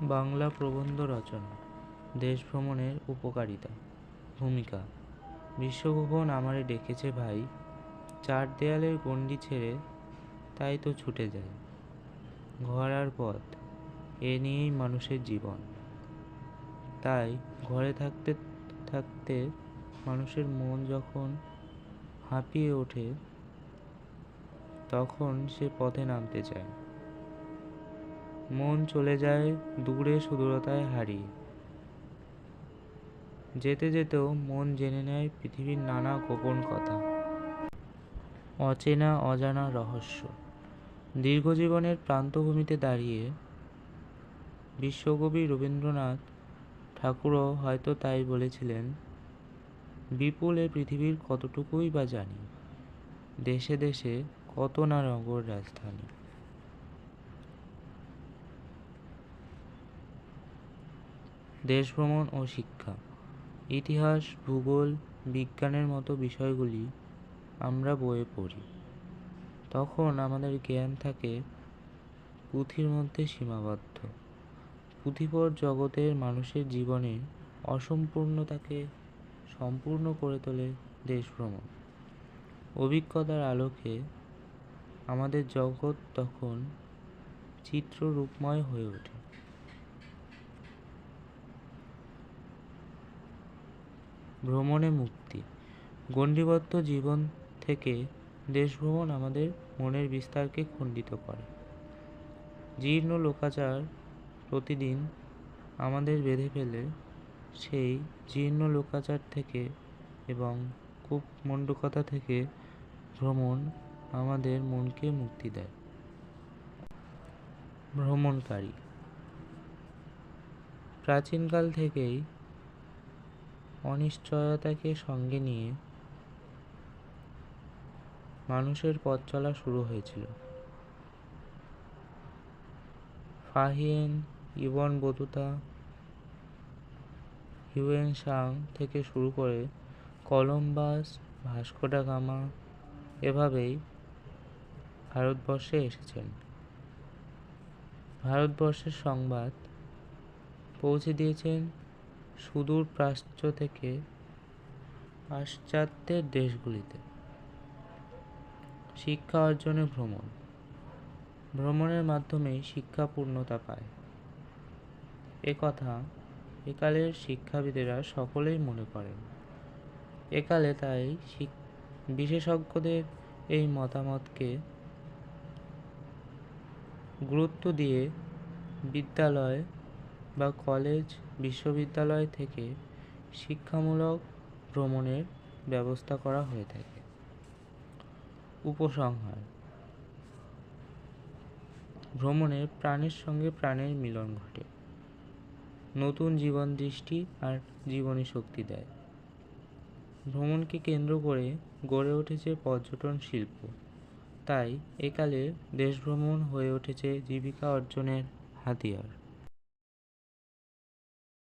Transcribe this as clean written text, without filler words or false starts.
বাংলা প্রবন্ধ রচনা। দেশ ভ্রমণের উপকারিতা। ভূমিকা। বিশ্বভুবন আমারে ডেকেছে ভাই, চার দেয়ালের গণ্ডি ছেড়ে তাই তো ছুটে যায়। ঘর আর পথ, এ নিয়েই মানুষের জীবন। তাই ঘরে থাকতে থাকতে মানুষের মন যখন হাঁপিয়ে ওঠে, তখন সে পথে নামতে চায়। মন চলে যায় দূরে সুদূরতায় হারিয়ে। যেতে যেতেও মন জেনে নেয় পৃথিবীর নানা গোপন কথা, অচেনা অজানা রহস্য। দীর্ঘজীবনের প্রান্তভূমিতে দাঁড়িয়ে বিশ্বকবি রবীন্দ্রনাথ ঠাকুরও হয়তো তাই বলেছিলেন, বিপুল এ পৃথিবীর কতটুকুই বা জানি, দেশে দেশে কত না নগর রাজধানী। দেশ ভ্রমণ ও শিক্ষা। ইতিহাস, ভূগোল, বিজ্ঞানের মতো বিষয়গুলি আমরা বইয়ে পড়ি। তখন আমাদের জ্ঞান থাকে পুঁথির মধ্যে সীমাবদ্ধ। পুঁথিপর জগতের মানুষের জীবনে অসম্পূর্ণতাকে সম্পূর্ণ করে তোলে দেশ ভ্রমণ। অভিজ্ঞতার আলোকে আমাদের জগৎ তখন চিত্ররূপময় হয়ে ওঠে। ভ্রমণে মুক্তি। গণ্ডিবদ্ধ জীবন থেকে দেশ ভ্রমণ আমাদের মনের বিস্তারকে খণ্ডিত করে। জীর্ণ লোকাচার প্রতিদিন আমাদের বেঁধে ফেলে, সেই জীর্ণ লোকাচার থেকে এবং কূপমণ্ডূকতা থেকে ভ্রমণ আমাদের মনকে মুক্তি দেয়। ভ্রমণকারী। প্রাচীনকাল থেকেই অনিশ্চয়তাকে সঙ্গে নিয়ে মানুষের পথ চলা শুরু হয়েছিল। Fa Hien, Ibn Battuta, Hiuen Tsang থেকে শুরু করে কলম্বাস, ভাস্কো দা গামা এভাবেই ভারতবর্ষে এসেছেন। ভারতবর্ষের সংবাদ পৌঁছে দিয়েছেন সুদূর প্রাচ্য থেকে পাশ্চাত্যের দেশগুলিতে। শিক্ষা অর্জনে ভ্রমণ। ভ্রমণের মাধ্যমেই শিক্ষা পূর্ণতা পায়, একথা একালের শিক্ষাবিদেরা সকলেই মনে করেন। একালে তাই বিশেষজ্ঞদের এই মতামতকে গুরুত্ব দিয়ে বিদ্যালয় বা কলেজ, বিশ্ববিদ্যালয় থেকে শিক্ষামূলক ভ্রমণের ব্যবস্থা করা হয়ে থাকে। উপসংহার। ভ্রমণে প্রাণের সঙ্গে প্রাণের মিলন ঘটে, নতুন জীবন দৃষ্টি আর জীবনী শক্তি দেয়। ভ্রমণকে কেন্দ্র করে গড়ে উঠেছে পর্যটন শিল্প। তাই একালে দেশ ভ্রমণ হয়ে উঠেছে জীবিকা অর্জনের হাতিয়ার।